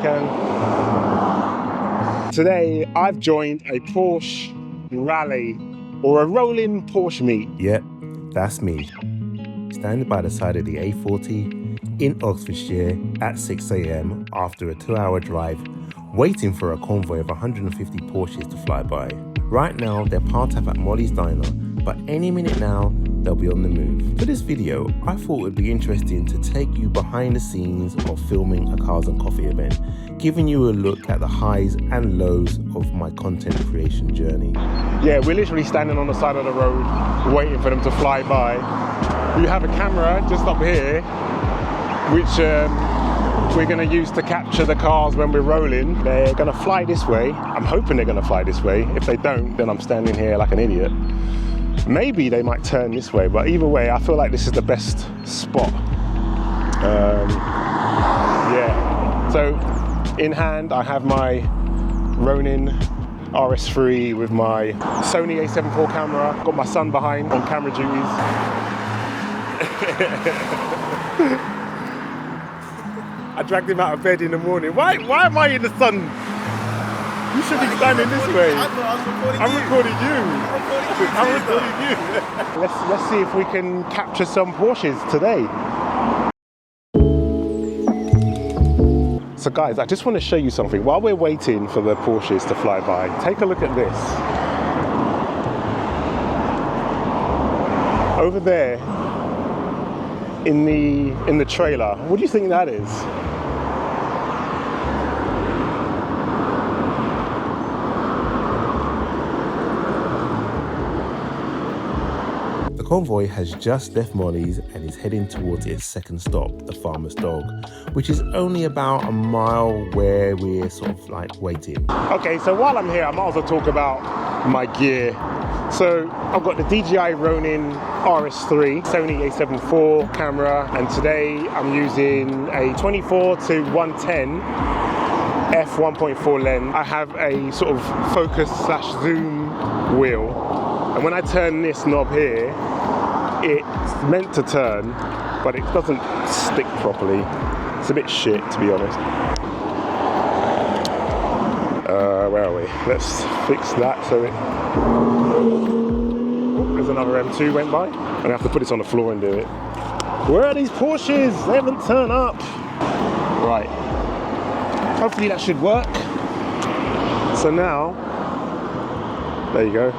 can. Today, I've joined a Porsche rally or a rolling Porsche meet. Yep, that's me. Standing by the side of the A40 in Oxfordshire at 6 a.m. after a 2-hour drive, waiting for a convoy of 150 Porsches to fly by. Right now, they're parked up at Mollie's diner, but any minute now, they'll be on the move. For this video, I thought it would be interesting to take you behind the scenes of filming a Cars and Coffee event, giving you a look at the highs and lows of my content creation journey. Yeah, we're literally standing on the side of the road, waiting for them to fly by. We have a camera just up here, which we're going to use to capture the cars when we're rolling. They're going to fly this way. I'm hoping they're going to fly this way. If they don't, then I'm standing here like an idiot. Maybe they might turn this way, but either way, I feel like this is the best spot. Yeah. So in hand, I have my Ronin RS3 with my Sony A7 IV camera. Got my son behind on camera duties. I dragged him out of bed in the morning. Why am I in the sun? You should be standing this way. I'm recording you. Let's see if we can capture some Porsches today. So guys, I just want to show you something. While we're waiting for the Porsches to fly by, take a look at this. Over there, in the trailer, what do you think that is? The convoy has just left Mollie's and is heading towards its second stop, the Farmer's Dog, which is only about a mile where we're sort of like waiting. Okay, so while I'm here, I might as well talk about my gear. So I've got the DJI Ronin RS3, Sony A7 IV camera, and today I'm using a 24 to 110 f1.4 lens. I have a sort of focus/zoom wheel, and when I turn this knob here, it's meant to turn, but it doesn't stick properly. It's a bit shit, to be honest. Where are we? Let's fix that so it... Oh, there's another M2 went by. I'm gonna have to put this on the floor and do it. Where are these Porsches? They haven't turned up. Right. Hopefully that should work. So now, there you go.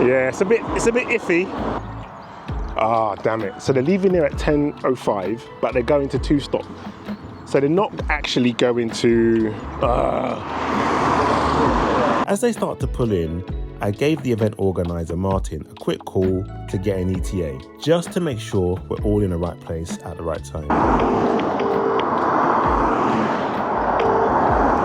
Yeah, it's a bit iffy. Ah, damn it. So they're leaving there at 10:05, but they're going to 2-stop. So they're not actually going to... As they start to pull in, I gave the event organizer Martin a quick call to get an ETA, just to make sure we're all in the right place at the right time.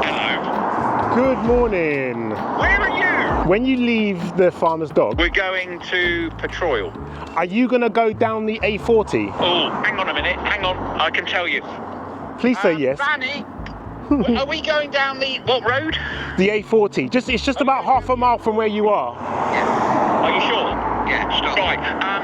Hello. Good morning. Where are you? When you leave the Farmer's Dog, We're going to Petroil. are you going to go down the A40? Oh, hang on a minute. Hang on. I can tell you. Please say yes. Fanny, are we going down the what road? The A40. It's just about half a mile from where you are. Yeah. Are you sure? Yeah. Right.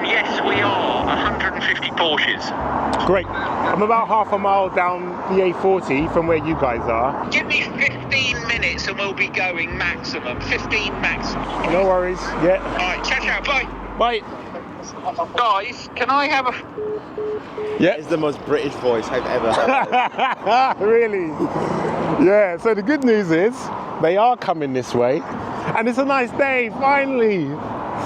Yes, we are. 150 Porsches. Great. I'm about half a mile down the A40 from where you guys are. Give me 15 minutes and we'll be going maximum. 15 maximum. No worries. Yeah. All right. Ciao. Bye. Bye. Guys, can I have a... Yeah. It's the most British voice I've ever heard. Really? Yeah, so the good news is they are coming this way. And it's a nice day, finally.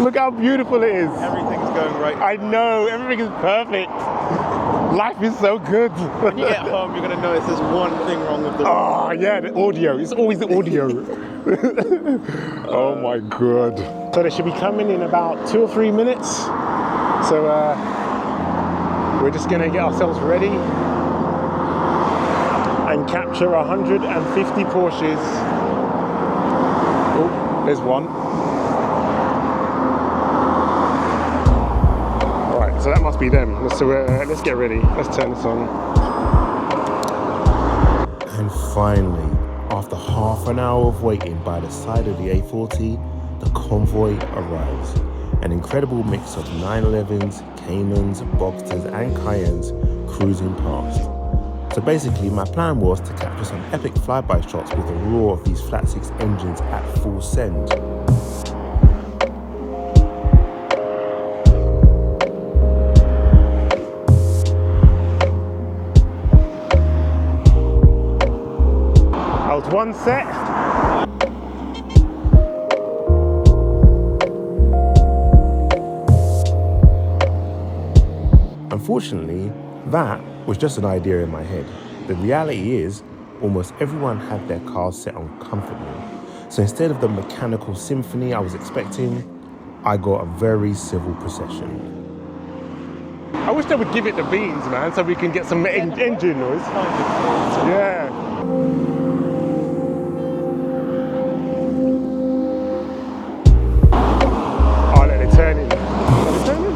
Look how beautiful it is. Everything's going right. I know, everything is perfect. Life is so good. When you get home, you're going to notice there's one thing wrong with the... Oh, yeah, the audio. It's always the audio. Oh, my God. So they should be coming in about 2 or 3 minutes. So we're just going to get ourselves ready and capture 150 Porsches. Oh, there's one. All right, so that must be them. Let's get ready. Let's turn this on. And finally, after half an hour of waiting by the side of the A40, the convoy arrives. An incredible mix of 911s, Caymans, Boxsters and Cayennes cruising past. So basically my plan was to capture some epic flyby shots with the roar of these flat six engines at full send. That was one set. Unfortunately, that was just an idea in my head. The reality is, almost everyone had their cars set on comfort mode. So instead of the mechanical symphony I was expecting, I got a very civil procession. I wish they would give it the beans, man, so we can get some engine noise. Yeah. Oh, let it turn in. Let it turn in.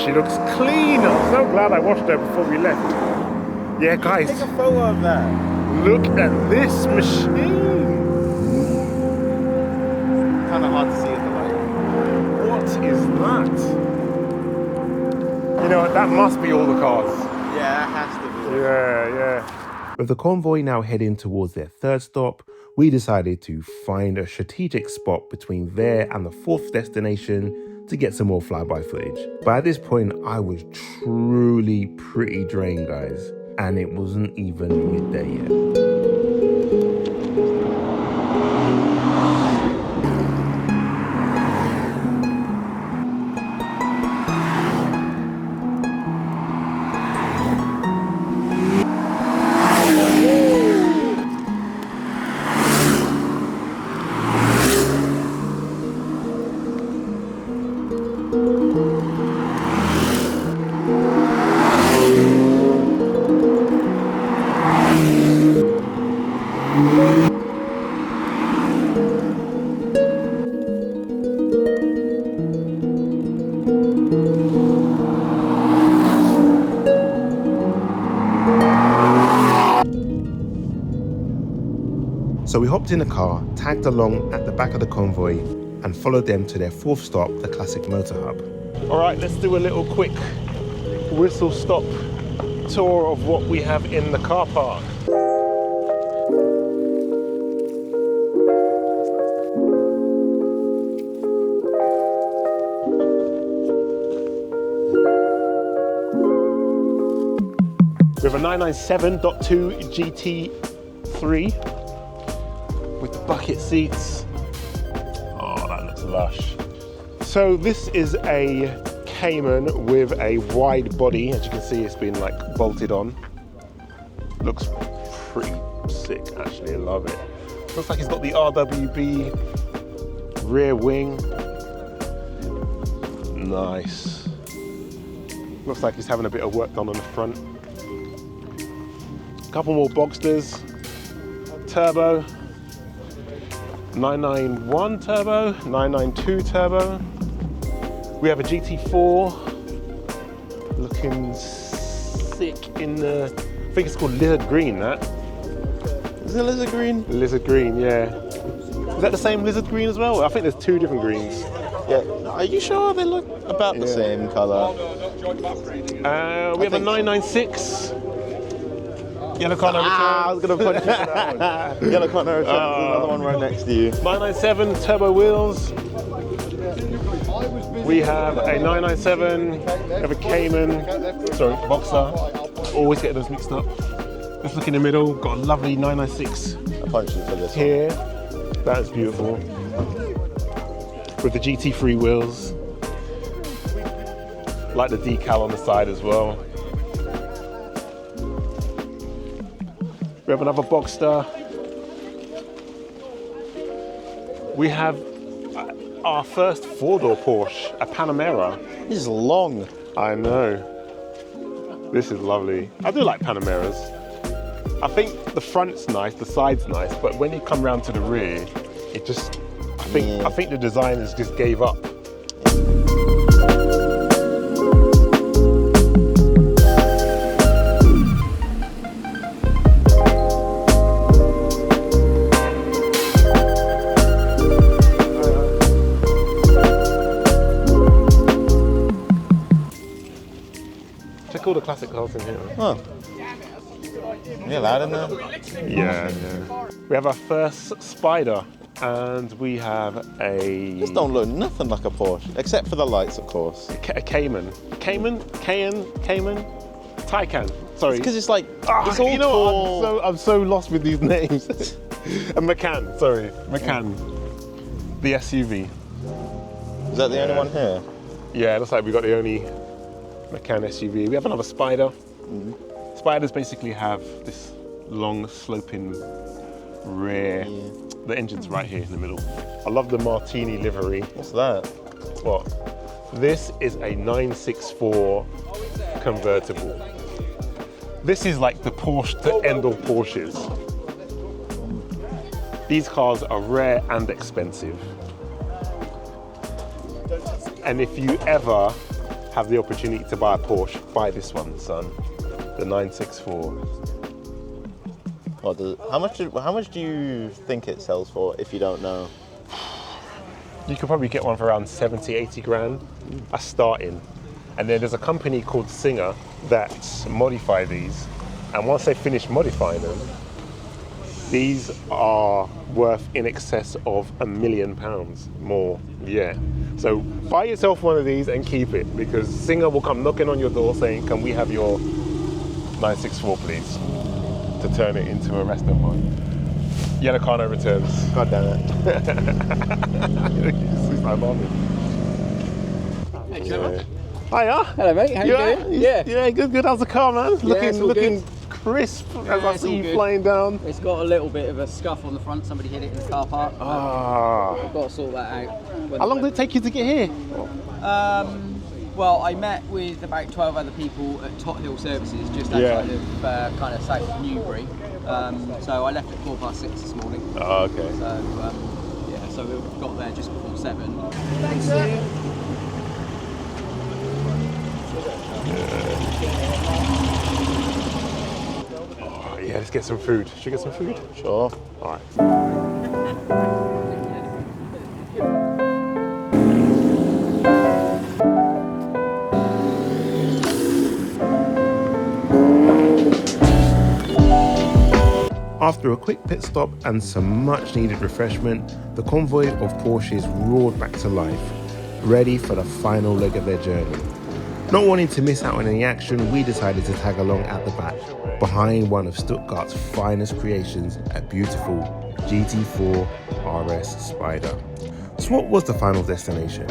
She looks clean. I'm so glad I washed her before we left. Yeah, guys, Take a photo of that. look at this machine. Kind of hard to see at the light. What is that? You know what, that must be all the cars. Yeah, that has to be. Yeah. With the convoy now heading towards their third stop, we decided to find a strategic spot between there and the fourth destination to get some more flyby footage. But at this point, I was truly pretty drained, guys, and it wasn't even midday yet. So we hopped in the car, tagged along at the back of the convoy, and followed them to their fourth stop, the classic motor hub. All right, let's do a little quick whistle stop tour of what we have in the car park. We have a 997.2 GT3 with the bucket seats. Oh, that looks lush. So this is a Cayman with a wide body. As you can see, it's been like bolted on. Looks pretty sick, actually. I love it. Looks like it's got the RWB rear wing. Nice. Looks like it's having a bit of work done on the front. A couple more Bogsters. Turbo. 991 turbo, 992 turbo. We have a GT4 looking sick in the, I think it's called lizard green, that. Is it lizard green? Lizard green, yeah. Is that the same lizard green as well? I think there's two different greens. Yeah. Are you sure they look about the same colour? We have a 996. Yellow car no return. I was going to punch you for that one. Yellow car no return. There's another one right next to you. 997 turbo wheels. We have a 997, we have a Cayman, sorry, Boxer. Always get those mixed up. Let's look in the middle, got a lovely 996 I'll punch you for this here. That is beautiful. With the GT3 wheels. Like the decal on the side as well. We have another Boxster. We have our first four-door Porsche, a Panamera. This is long. I know. This is lovely. I do like Panameras. I think the front's nice, the side's nice, but when you come round to the rear, it just, I think the designers just gave up. Check all the classic cars in here. Oh. You allowed in there? Yeah. We have our first Spider, and we have a... This don't look nothing like a Porsche, except for the lights, of course. A Cayman. Cayman? Taycan. Sorry. Because it's like, it's all tall. I'm so lost with these names. A Macan. The SUV. Is that the only one here? Yeah, it looks like we got the only Macan SUV. We have another Spider. Spiders basically have this long sloping rear. The engine's right here in the middle. I love the Martini livery. What's that? What? This is a 964 convertible. This is like the Porsche to end all Porsches. These cars are rare and expensive. And if you ever have the opportunity to buy a Porsche, buy this one, son. The 964. How much do you think it sells for, if you don't know? You could probably get one for around 70, 80 grand. That's starting. And then there's a company called Singer that modify these. And once they finish modifying them, these are worth in excess of £1 million more. Yeah. So buy yourself one of these and keep it, because Singer will come knocking on your door saying, can we have your 964 please, to turn it into a restaurant one. Yellow car no returns. God damn it. Hey, Trevor. Hiya. Hello, mate. How you doing? Yeah, good. How's the car, man? Looking good. crisp as I it's see all you good. flying down. It's got a little bit of a scuff on the front. Somebody hit it in the car park. I've got to sort that out. How long did it take you to get here? Well, I met with about 12 other people at Tot Hill Services, just outside of kind of south of Newbury. So I left at 6:15 this morning. Oh, okay. So we got there just before 7. Thanks, sir. Oh, yeah, let's get some food. Should we get some food? Sure. All right. After a quick pit stop and some much needed refreshment, the convoy of Porsches roared back to life, ready for the final leg of their journey. Not wanting to miss out on any action, we decided to tag along at the back, behind one of Stuttgart's finest creations, a beautiful GT4 RS Spider. So what was the final destination?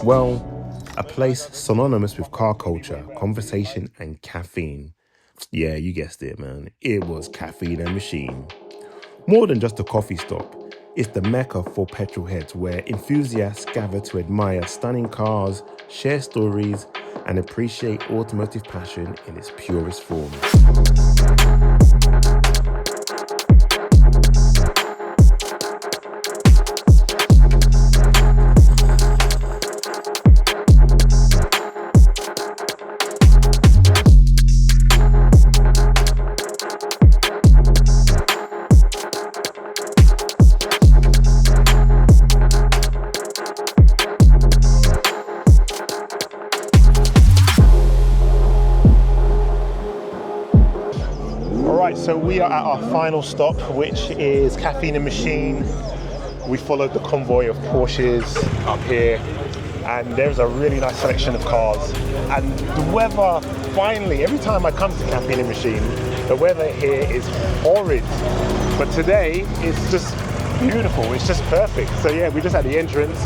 Well, a place synonymous with car culture, conversation and caffeine. Yeah, you guessed it, man. It was Caffeine Machine. More than just a coffee stop, it's the mecca for petrol heads where enthusiasts gather to admire stunning cars, share stories, and appreciate automotive passion in its purest form. So we are at our final stop, which is Caffeine Machine. We followed the convoy of Porsches up here, and there's a really nice selection of cars. And the weather, finally, every time I come to Caffeine Machine, the weather here is horrid. But today, it's just beautiful, it's just perfect. So yeah, we're just at the entrance.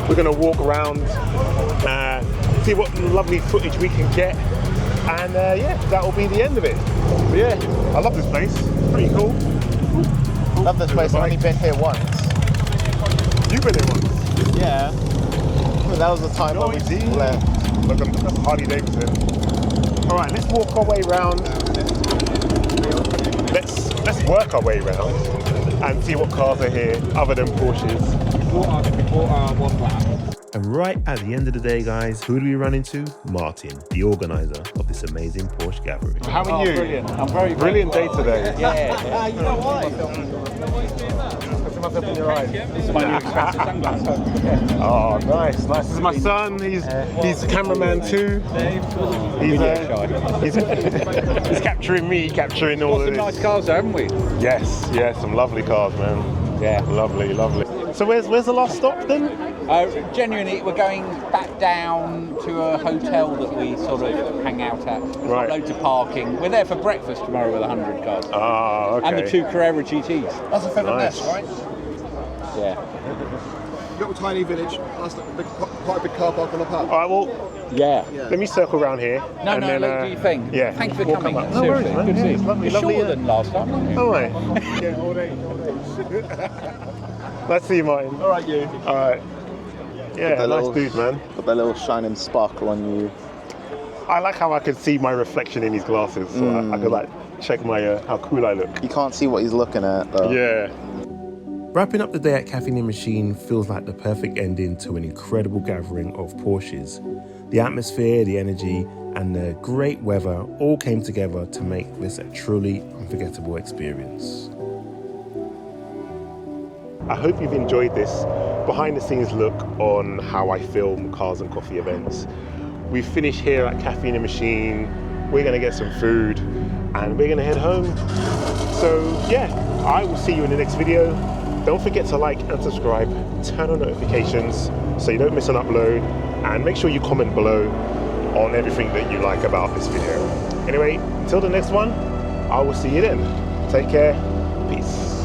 We're gonna walk around, see what lovely footage we can get. And yeah, that will be the end of it. But yeah, I love this place. Pretty cool. Love this place. I've only been here once. You've been here once? Yeah. That was the time when we left. Look, that's Harley Davidson. All right, let's walk our way around. Let's work our way around and see what cars are here other than Porsches. And right at the end of the day, guys, who do we run into? Martin, the organizer of this amazing Porsche gathering. How are you? Brilliant. I'm very Brilliant day today. Yeah. You know why? Put myself in your eyes. This is my new expensive sunglasses. Oh, nice. This is my son. He's cameraman too. He's capturing me, capturing all of this. Nice cars, haven't we? Yes, some lovely cars, man. Yeah. Lovely. So where's the last stop then? Genuinely, we're going back down to a hotel that we sort of hang out at. Right. Loads of parking. We're there for breakfast tomorrow with 100 cars. Ah, okay. And the 2 Carrera GTs. That's a feather Nice. nest, right? Yeah. Little tiny village. That's quite a big car park on the park. All right, well, Yeah. let me circle around here. No, and then, do your thing. Yeah. Thanks for we'll coming. come up. No worries, Seriously. man. Good to Yeah, see it's you. lovely, You're lovely. shorter than last time, aren't you? All right. Yeah, all day. Nice to see you, Martin. All right, you. All right. Yeah, Got that nice little- dude, man. Got that little shining sparkle on you. I like how I could see my reflection in his glasses, so I could like check my how cool I look. You can't see what he's looking at, though. Yeah. Wrapping up the day at Caffeine Machine feels like the perfect ending to an incredible gathering of Porsches. The atmosphere, the energy, and the great weather all came together to make this a truly unforgettable experience. I hope you've enjoyed this behind the scenes look on how I film cars and coffee events. We finish here at Caffeine Machine. We're gonna get some food and we're gonna head home. So yeah, I will see you in the next video. Don't forget to like and subscribe, turn on notifications so you don't miss an upload, and make sure you comment below on everything that you like about this video. Anyway, until the next one, I will see you then. Take care, peace.